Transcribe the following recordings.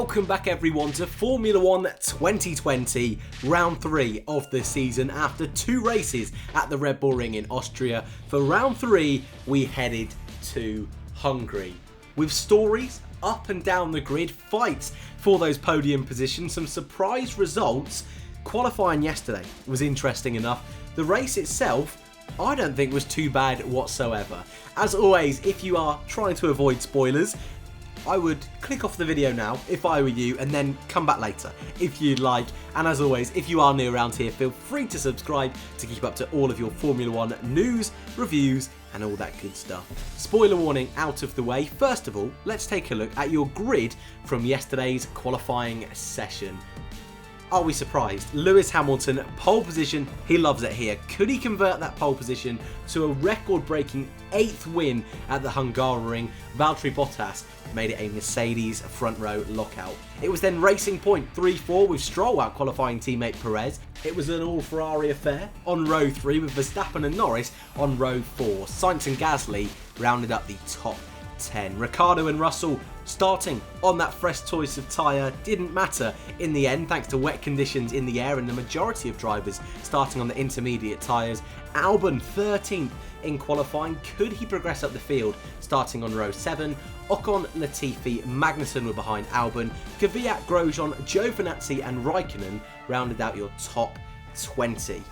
Welcome back everyone to Formula 1 2020, round 3 of the season after 2 races at the Red Bull Ring in Austria. For round 3 we headed to Hungary with stories up and down the grid, fights for those podium positions, some surprise results. Qualifying yesterday was interesting enough. The race itself I don't think was too bad whatsoever. As always, if you are trying to avoid spoilers, I would click off the video now if I were you and then come back later if you'd like. And as always, if you are new around here, feel free to subscribe to keep up to all of your Formula 1 news, reviews and all that good stuff. Spoiler warning out of the way. First of all, let's take a look at your grid from yesterday's qualifying session. Are we surprised? Lewis Hamilton, pole position, he loves it here. Could he convert that pole position to a record-breaking 8th win at the Hungaroring? Valtteri Bottas made it a Mercedes front row lockout. It was then racing point 3-4 with Stroll out qualifying teammate Perez. It was an all Ferrari affair on row 3 with Verstappen and Norris on row 4. Sainz and Gasly rounded up the top 10. Ricciardo and Russell starting on that fresh choice of tyre didn't matter in the end thanks to wet conditions in the air and the majority of drivers starting on the intermediate tyres. Albon 13th in qualifying. Could he progress up the field starting on row 7? Ocon, Latifi, Magnussen were behind Albon. Kvyat, Grosjean, Giovinazzi and Raikkonen rounded out your top 20.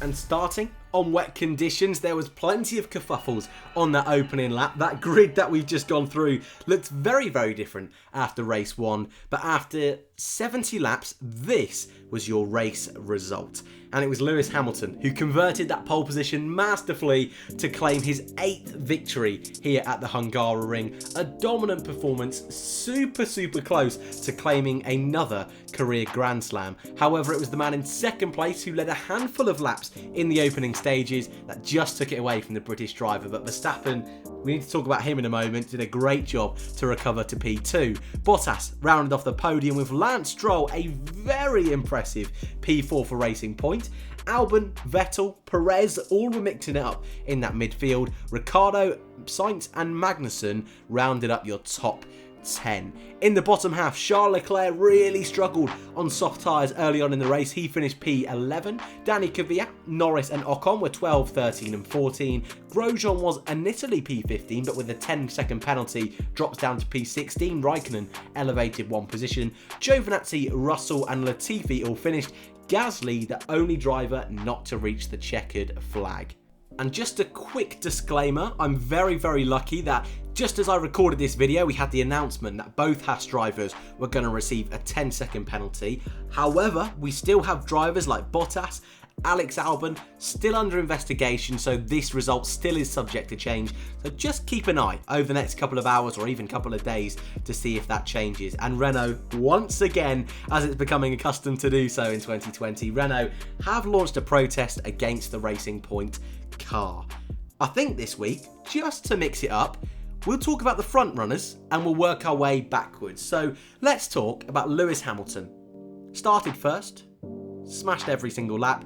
And starting on wet conditions, there was plenty of kerfuffles on that opening lap. That grid that we've just gone through looked very, very different after race 1. But after 70 laps, this was your race result. And it was Lewis Hamilton who converted that pole position masterfully to claim his 8th victory here at the Hungaroring. A dominant performance, super close to claiming another career Grand Slam. However, it was the man in 2nd place who led a handful of laps in the opening stages that just took it away from the British driver. But Verstappen, we need to talk about him in a moment, did a great job to recover to P2. Bottas rounded off the podium with Lance Stroll a very impressive P4 for Racing Point. Albon, Vettel, Perez all were mixing it up in that midfield. Ricciardo, Sainz and Magnussen rounded up your top 10. In the bottom half, Charles Leclerc really struggled on soft tyres early on in the race. He finished P11. Danny Kvyat, Norris and Ocon were 12, 13 and 14. Grosjean was initially P15 but with a 10-second penalty drops down to P16. Raikkonen elevated 1 position. Giovinazzi, Russell and Latifi all finished. Gasly the only driver not to reach the checkered flag. And just a quick disclaimer, I'm very lucky that just as I recorded this video, we had the announcement that both Haas drivers were going to receive a 10-second penalty. However, we still have drivers like Bottas, Alex Albon still under investigation, so this result still is subject to change. So just keep an eye over the next couple of hours or even couple of days to see if that changes. And Renault, once again, as it's becoming accustomed to do so in 2020, Renault have launched a protest against the Racing Point car. I think this week, just to mix it up, we'll talk about the front runners and we'll work our way backwards. So let's talk about Lewis Hamilton. Started first, smashed every single lap,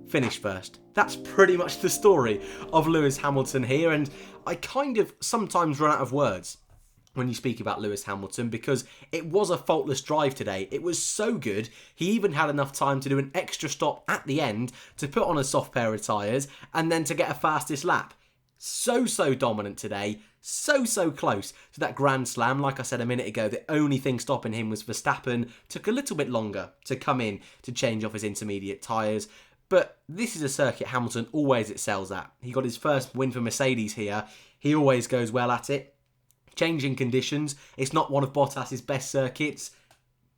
finished first. That's pretty much the story of Lewis Hamilton here, and I kind of sometimes run out of words when you speak about Lewis Hamilton because it was a faultless drive today. It was so good, he even had enough time to do an extra stop at the end to put on a soft pair of tyres and then to get a fastest lap. So dominant today, so close to that Grand Slam. Like I said a minute ago, the only thing stopping him was Verstappen. Took a little bit longer to come in to change off his intermediate tyres. But this is a circuit Hamilton always excels at. He got his first win for Mercedes here. He always goes well at it. Changing conditions, it's not one of Bottas's best circuits.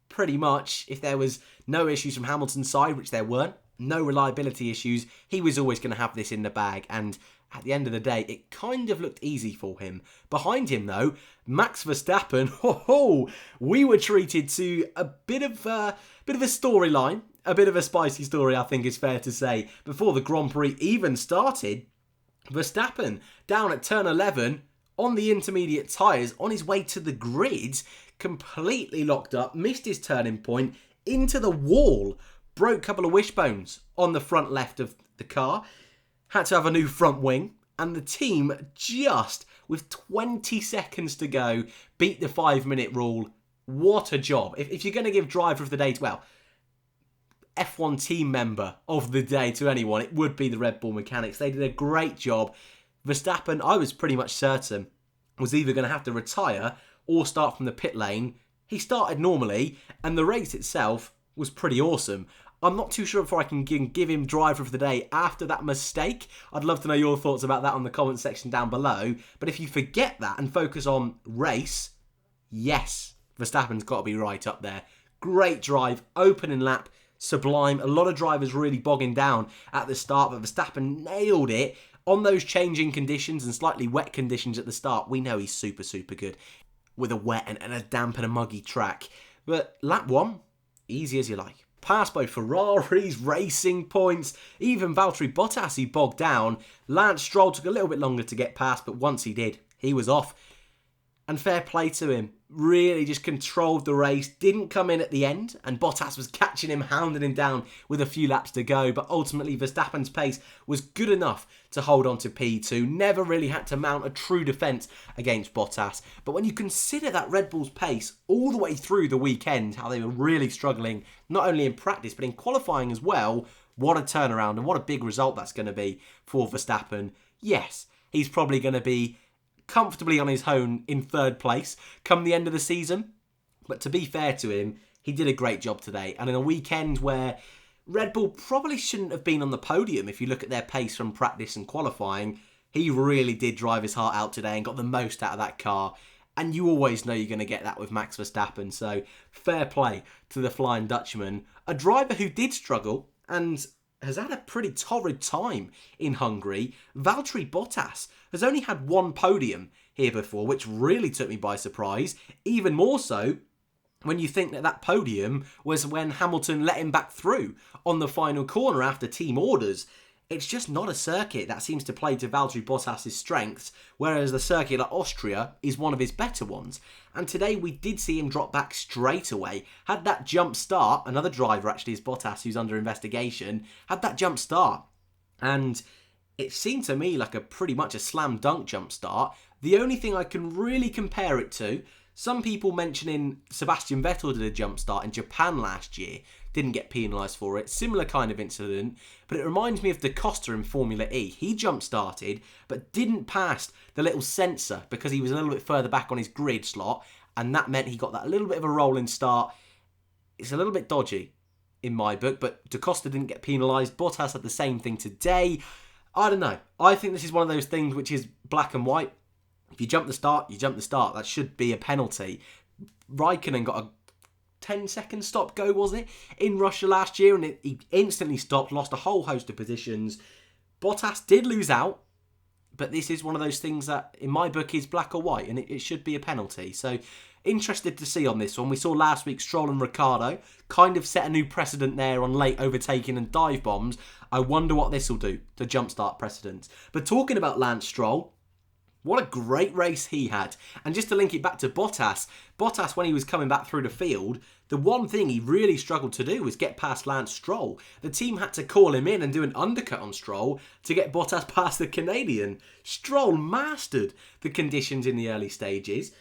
Pretty much, if there was no issues from Hamilton's side, which there weren't, no reliability issues, he was always going to have this in the bag. And at the end of the day, it kind of looked easy for him. Behind him, though, Max Verstappen, we were treated to a bit of a storyline. A bit of a spicy story, I think is fair to say. Before the Grand Prix even started, Verstappen, down at turn 11, on the intermediate tyres, on his way to the grid, completely locked up, missed his turning point, into the wall, broke a couple of wishbones on the front left of the car, had to have a new front wing, and the team just, with 20 seconds to go, beat the 5-minute rule what a job. If you're going to give driver of the day to, well, F1 team member of the day to anyone, it would be the Red Bull mechanics. They did a great job. Verstappen, I was pretty much certain, was either going to have to retire or start from the pit lane. He started normally, and the race itself was pretty awesome. I'm not too sure if I can give him driver of the day after that mistake. I'd love to know your thoughts about that on the comment section down below. But if you forget that and focus on race, yes, Verstappen's got to be right up there. Great drive, opening lap, sublime. A lot of drivers really bogging down at the start, but Verstappen nailed it on those changing conditions and slightly wet conditions at the start. We know he's super, super good with a wet and a damp and a muggy track. But lap 1, easy as you like. Passed by Ferraris, racing points, even Valtteri Bottas, he bogged down. Lance Stroll took a little bit longer to get past, but once he did, he was off. And fair play to him. Really just controlled the race. Didn't come in at the end. And Bottas was catching him, hounding him down with a few laps to go. But ultimately, Verstappen's pace was good enough to hold on to P2. Never really had to mount a true defence against Bottas. But when you consider that Red Bull's pace all the way through the weekend, how they were really struggling, not only in practice, but in qualifying as well, what a turnaround and what a big result that's going to be for Verstappen. Yes, he's probably going to be comfortably on his own in third place come the end of the season. But to be fair to him, he did a great job today. And in a weekend where Red Bull probably shouldn't have been on the podium, if you look at their pace from practice and qualifying, he really did drive his heart out today and got the most out of that car. And you always know you're going to get that with Max Verstappen. So fair play to the Flying Dutchman. A driver who did struggle and has had a pretty torrid time in Hungary. Valtteri Bottas has only had one podium here before, which really took me by surprise. Even more so when you think that podium was when Hamilton let him back through on the final corner after team orders. It's just not a circuit that seems to play to Valtteri Bottas' strengths, whereas the circuit like Austria is one of his better ones. And today we did see him drop back straight away. Had that jump start, another driver actually is Bottas who's under investigation, had that jump start. And it seemed to me like pretty much a slam dunk jump start. The only thing I can really compare it to, some people mentioning Sebastian Vettel did a jump start in Japan last year, didn't get penalised for it. Similar kind of incident, but it reminds me of Da Costa in Formula E. He jump started, but didn't pass the little sensor because he was a little bit further back on his grid slot, and that meant he got that little bit of a rolling start. It's a little bit dodgy in my book, but Da Costa didn't get penalised. Bottas had the same thing today. I don't know. I think this is one of those things which is black and white. If you jump the start, you jump the start. That should be a penalty. Raikkonen got a 10-second stop go, was it, in Russia last year, and he instantly stopped, lost a whole host of positions. Bottas did lose out, but this is one of those things that, in my book, is black or white, and it should be a penalty. So, interested to see on this one. We saw last week Stroll and Ricciardo kind of set a new precedent there on late overtaking and dive bombs. I wonder what this will do to jumpstart precedents. But talking about Lance Stroll, what a great race he had. And just to link it back to Bottas, when he was coming back through the field, the one thing he really struggled to do was get past Lance Stroll. The team had to call him in and do an undercut on Stroll to get Bottas past the Canadian. Stroll mastered the conditions in the early stages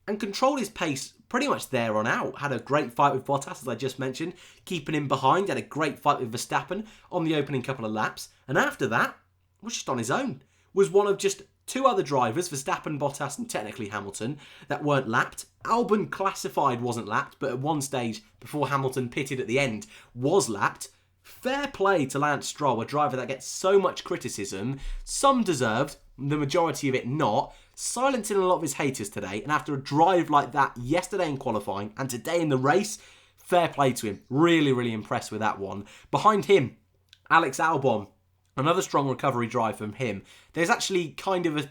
and controlled his pace pretty much there on out. Had a great fight with Bottas, as I just mentioned, keeping him behind. Had a great fight with Verstappen on the opening couple of laps. And after that, was just on his own. Was one of just two other drivers, Verstappen, Bottas and technically Hamilton, that weren't lapped. Albon classified wasn't lapped, but at one stage before Hamilton pitted at the end was lapped. Fair play to Lance Stroll, a driver that gets so much criticism, some deserved, the majority of it not, silencing a lot of his haters today. And after a drive like that yesterday in qualifying and today in the race, fair play to him. Really, really impressed with that one. Behind him, Alex Albon. Another strong recovery drive from him. There's actually kind of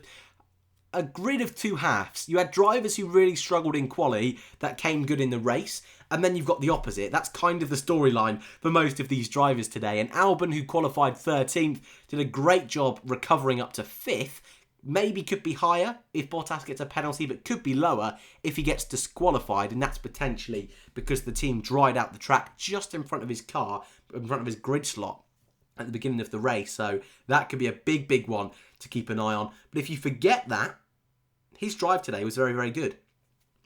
a grid of two halves. You had drivers who really struggled in quali that came good in the race, and then you've got the opposite. That's kind of the storyline for most of these drivers today. And Albon, who qualified 13th, did a great job recovering up to 5th. Maybe could be higher if Bottas gets a penalty, but could be lower if he gets disqualified, and that's potentially because the team dried out the track just in front of his car, in front of his grid slot at the beginning of the race. So that could be a big, big one to keep an eye on. But if you forget that, his drive today was very, very good.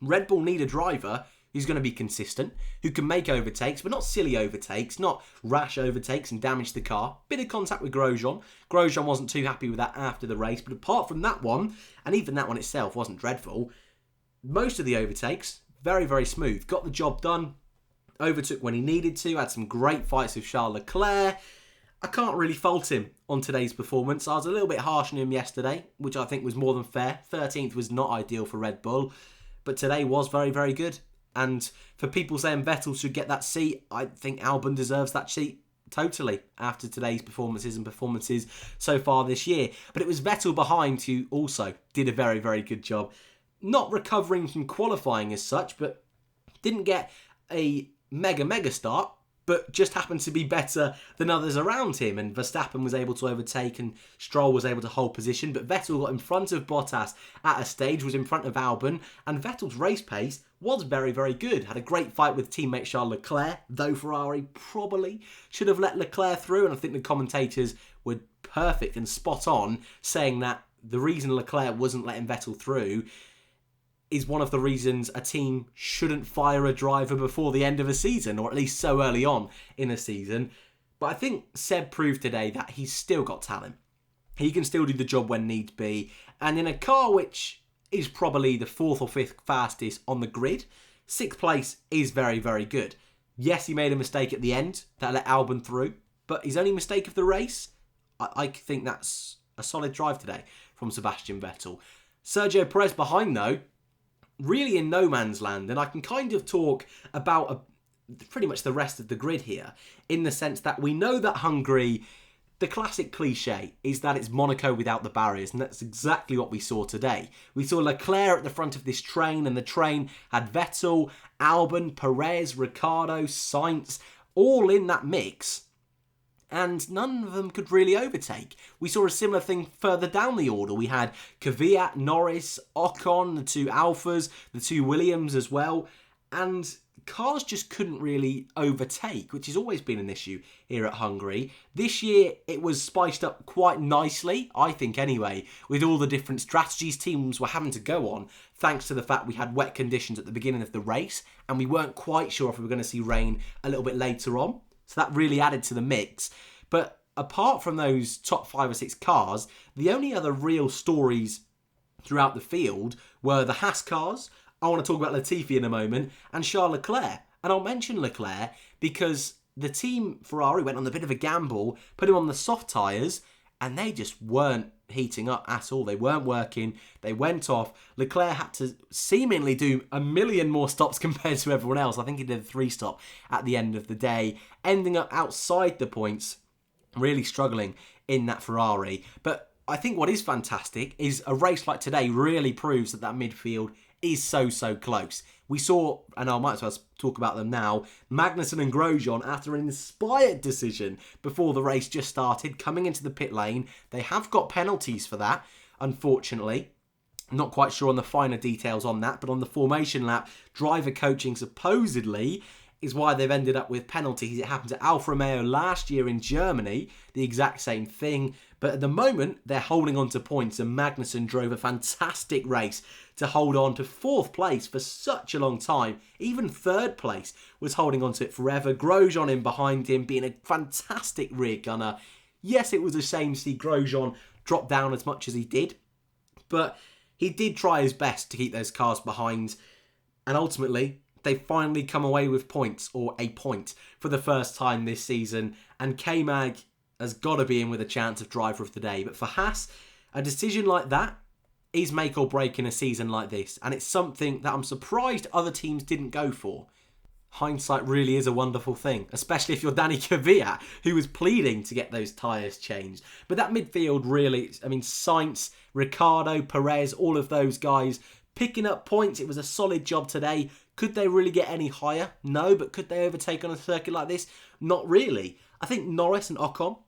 Red Bull need a driver who's going to be consistent, who can make overtakes, but not silly overtakes, not rash overtakes and damage the car. Bit of contact with Grosjean. Grosjean wasn't too happy with that after the race, but apart from that one, and even that one itself wasn't dreadful, most of the overtakes, very, very smooth. Got the job done, overtook when he needed to, had some great fights with Charles Leclerc. I can't really fault him on today's performance. I was a little bit harsh on him yesterday, which I think was more than fair. 13th was not ideal for Red Bull, but today was very, very good. And for people saying Vettel should get that seat, I think Albon deserves that seat totally after today's performances and performances so far this year. But it was Vettel behind who also did a very, very good job. Not recovering from qualifying as such, but didn't get a mega start, but just happened to be better than others around him. And Verstappen was able to overtake and Stroll was able to hold position. But Vettel got in front of Bottas at a stage, was in front of Albon. And Vettel's race pace was very, very good. Had a great fight with teammate Charles Leclerc, though Ferrari probably should have let Leclerc through. And I think the commentators were perfect and spot on, saying that the reason Leclerc wasn't letting Vettel through is one of the reasons a team shouldn't fire a driver before the end of a season, or at least so early on in a season. But I think Seb proved today that he's still got talent. He can still do the job when need be. And in a car which is probably the 4th or 5th fastest on the grid, 6th place is very, very good. Yes, he made a mistake at the end that let Albon through, but his only mistake of the race, I think that's a solid drive today from Sebastian Vettel. Sergio Perez behind, though, really in no man's land, and I can kind of talk about pretty much the rest of the grid here, in the sense that we know that Hungary, the classic cliche is that it's Monaco without the barriers, and that's exactly what we saw today. We saw Leclerc at the front of this train, and the train had Vettel, Albon, Perez, Ricciardo, Sainz, all in that mix, and none of them could really overtake. We saw a similar thing further down the order. We had Kvyat, Norris, Ocon, the 2 Alphas, the 2 Williams as well, and cars just couldn't really overtake, which has always been an issue here at Hungary. This year, it was spiced up quite nicely, I think anyway, with all the different strategies teams were having to go on, thanks to the fact we had wet conditions at the beginning of the race, and we weren't quite sure if we were going to see rain a little bit later on. So that really added to the mix. But apart from those top 5 or 6 cars, the only other real stories throughout the field were the Haas cars. I want to talk about Latifi in a moment, and Charles Leclerc. And I'll mention Leclerc because the team Ferrari went on a bit of a gamble, put him on the soft tyres, and they just weren't heating up at all. They weren't working. They went off. Leclerc had to seemingly do a million more stops compared to everyone else. I think he did a 3-stop at the end of the day, ending up outside the points, really struggling in that Ferrari. But I think what is fantastic is a race like today really proves that midfield is so close. We saw, and I might as well talk about them now, Magnussen and Grosjean, after an inspired decision before the race just started, coming into the pit lane. They have got penalties for that, unfortunately. I'm not quite sure on the finer details on that, but on the formation lap, driver coaching supposedly is why they've ended up with penalties. It happened to Alfa Romeo last year in Germany, the exact same thing. But at the moment, they're holding on to points, and Magnussen drove a fantastic race to hold on to 4th place for such a long time. Even 3rd place was holding on to it forever. Grosjean in behind him, being a fantastic rear gunner. Yes, it was a shame to see Grosjean drop down as much as he did, but he did try his best to keep those cars behind, and ultimately, they finally come away with points, or a point, for the first time this season, and K-Mag has got to be in with a chance of driver of the day. But for Haas, a decision like that is make or break in a season like this, and it's something that I'm surprised other teams didn't go for. Hindsight really is a wonderful thing, especially if you're Danny Kvyat, who was pleading to get those tyres changed. But that midfield really, I mean, Sainz, Ricciardo, Perez, all of those guys picking up points. It was a solid job today. Could they really get any higher? No, but could they overtake on a circuit like this? Not really. I think Norris and Ocon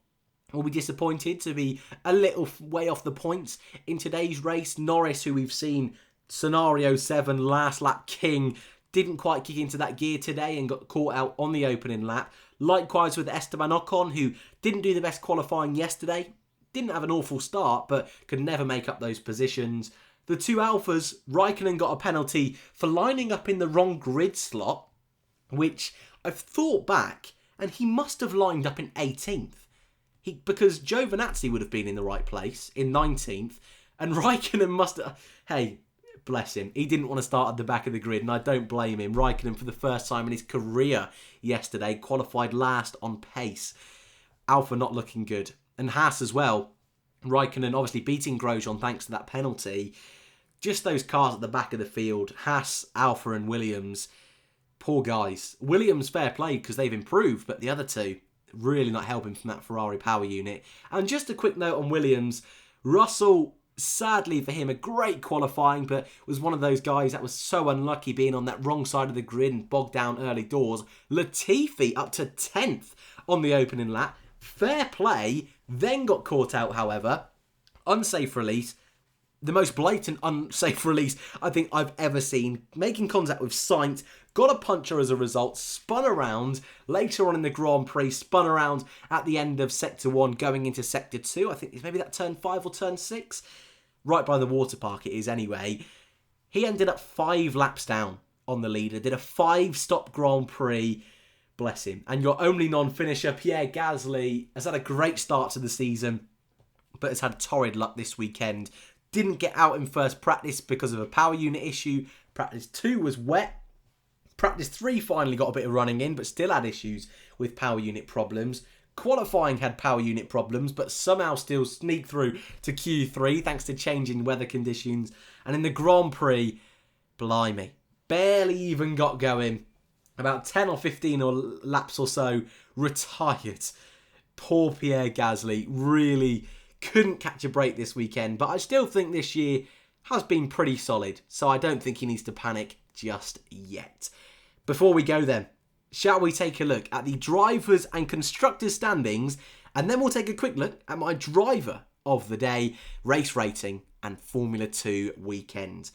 will be disappointed to be a little way off the points in today's race. Norris, who we've seen scenario 7, last lap king, didn't quite kick into that gear today and got caught out on the opening lap. Likewise with Esteban Ocon, who didn't do the best qualifying yesterday. Didn't have an awful start, but could never make up those positions. The two Alphas, Raikkonen got a penalty for lining up in the wrong grid slot, which I've thought back, and he must have lined up in 18th. Because Giovinazzi would have been in the right place, in 19th, and Raikkonen must have... Hey, bless him. He didn't want to start at the back of the grid, and I don't blame him. Raikkonen, for the first time in his career yesterday, qualified last on pace. Alpha not looking good. And Haas as well. Raikkonen obviously beating Grosjean thanks to that penalty. Just those cars at the back of the field, Haas, Alpha and Williams, poor guys. Williams, fair play because they've improved, but the other two, really not helping from that Ferrari power unit. And just a quick note on Williams, Russell, sadly for him, a great qualifying, but was one of those guys that was so unlucky being on that wrong side of the grid and bogged down early doors. Latifi up to 10th on the opening lap. Fair play, then got caught out, however. Unsafe release. The most blatant unsafe release I think I've ever seen. Making contact with Sainz, got a puncher as a result, spun around. Later on in the Grand Prix, spun around at the end of Sector 1 going into Sector 2. I think it's maybe that turn 5 or turn 6. Right by the water park it is anyway. He ended up 5 laps down on the leader. Did a 5-stop Grand Prix. Bless him. And your only non-finisher, Pierre Gasly, has had a great start to the season, but has had torrid luck this weekend. Didn't get out in first practice because of a power unit issue. Practice 2 was wet. Practice 3 finally got a bit of running in, but still had issues with power unit problems. Qualifying had power unit problems, but somehow still sneaked through to Q3 thanks to changing weather conditions. And in the Grand Prix, blimey, barely even got going. About 10 or 15 laps or so, retired. Poor Pierre Gasly, really couldn't catch a break this weekend, but I still think this year has been pretty solid, so I don't think he needs to panic just yet. Before we go then, shall we take a look at the drivers and constructors standings, and then we'll take a quick look at my driver of the day, race rating and Formula 2 weekend.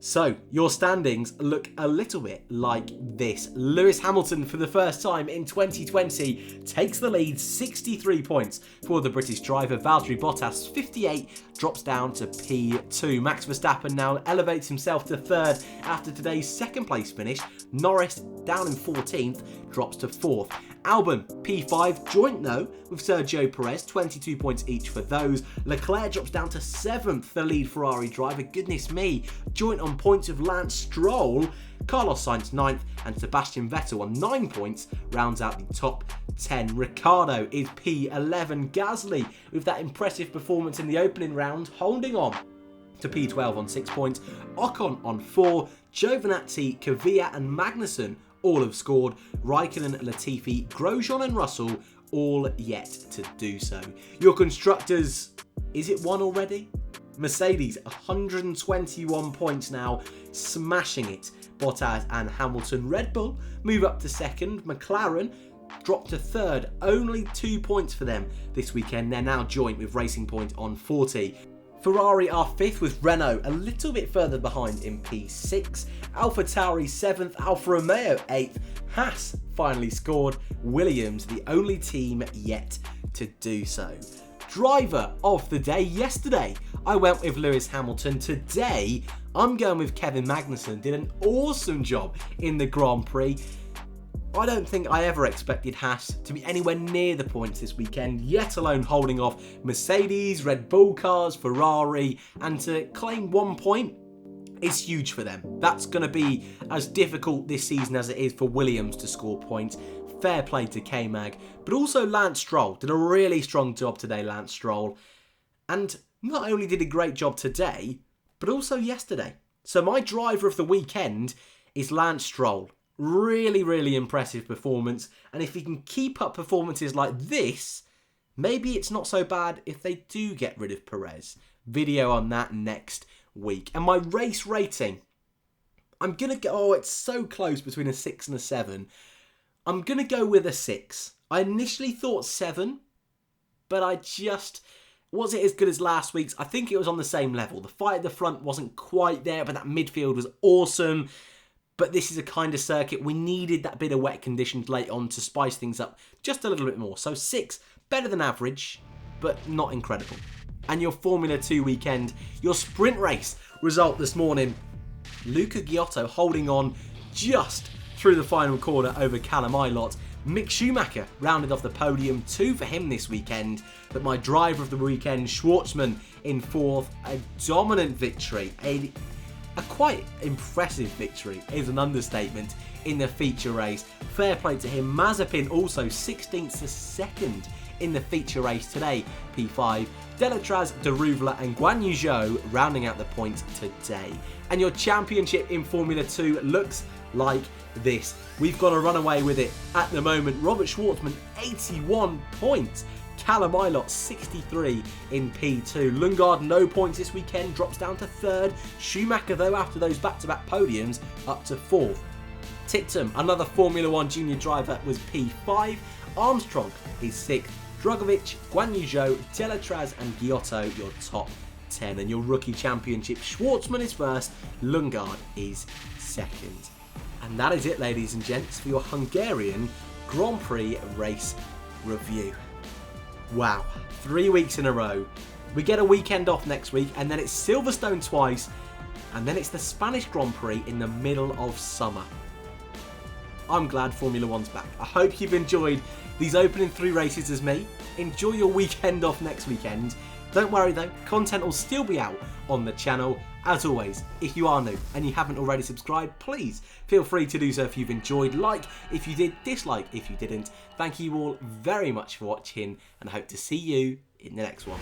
So, your standings look a little bit like this. Lewis Hamilton, for the first time in 2020, takes the lead, 63 points for the British driver. Valtteri Bottas, 58, drops down to P2. Max Verstappen now elevates himself to 3rd after today's 2nd place finish. Norris, down in 14th, drops to 4th. Albon, P5, joint though with Sergio Perez, 22 points each for those. Leclerc drops down to 7th, the lead Ferrari driver. Goodness me, joint on points of Lance Stroll. Carlos Sainz 9th and Sebastian Vettel on 9 points rounds out the top 10. Ricciardo is P11. Gasly with that impressive performance in the opening round, holding on to P12 on 6 points. Ocon on 4. Giovinazzi, Kvyat and Magnussen all have scored. Raikkonen, Latifi, Grosjean and Russell all yet to do so. Your constructors, is it one already? Mercedes, 121 points now, smashing it. Bottas and Hamilton. Red Bull move up to 2nd. McLaren drop to 3rd, only 2 points for them this weekend. They're now joint with Racing Point on 40. Ferrari are 5th with Renault a little bit further behind in P6. AlphaTauri 7th, Alfa Romeo 8th. Haas finally scored. Williams, the only team yet to do so. Driver of the day yesterday, I went with Lewis Hamilton. Today, I'm going with Kevin Magnussen. Did an awesome job in the Grand Prix. I don't think I ever expected Haas to be anywhere near the points this weekend, yet alone holding off Mercedes, Red Bull cars, Ferrari, and to claim 1 point is huge for them. That's going to be as difficult this season as it is for Williams to score points. Fair play to K-Mag, but also Lance Stroll. Did a really strong job today, Lance Stroll. And not only did a great job today, but also yesterday. So my driver of the weekend is Lance Stroll. Really, really impressive performance. And if he can keep up performances like this, maybe it's not so bad if they do get rid of Perez. Video on that next week. And my race rating, I'm going to go, oh, it's so close between a 6 and a 7. I'm going to go with a 6. I initially thought 7, but was it as good as last week's? I think it was on the same level. The fight at the front wasn't quite there, but that midfield was awesome. But this is a kind of circuit. We needed that bit of wet conditions late on to spice things up just a little bit more. So 6, better than average, but not incredible. And your Formula 2 weekend, your sprint race result this morning, Luca Giotto holding on just through the final corner over Callum Ilott. Mick Schumacher rounded off the podium, 2 for him this weekend, but my driver of the weekend, Schwartzman, in 4th, a dominant victory, a quite impressive victory is an understatement in the feature race. Fair play to him. Mazepin also 16th to 2nd in the feature race today, P5. Delatraz, Daruvla and Guan Yu Zhou rounding out the points today. And your championship in Formula 2 looks like this. We've got a runaway with it at the moment. Robert Schwartzman, 81 points. Callum Ilott, 63 in P2. Lundgaard, no points this weekend, drops down to 3rd. Schumacher, though, after those back-to-back podiums, up to 4th. Tittum, another Formula 1 junior driver, was P5. Armstrong is 6th. Drugovic, Guan Yu Zhou, Delatraz and Giotto, your top 10. And your rookie championship, Schwartzman is 1st, Lundgaard is 2nd. And that is it, ladies and gents, for your Hungarian Grand Prix race review. Wow, 3 weeks in a row. We get a weekend off next week, and then it's Silverstone twice, and then it's the Spanish Grand Prix in the middle of summer. I'm glad Formula 1's back. I hope you've enjoyed these opening 3 races as me. Enjoy your weekend off next weekend. Don't worry though, content will still be out on the channel. As always, if you are new and you haven't already subscribed, please feel free to do so if you've enjoyed. Like if you did, dislike if you didn't. Thank you all very much for watching, and I hope to see you in the next one.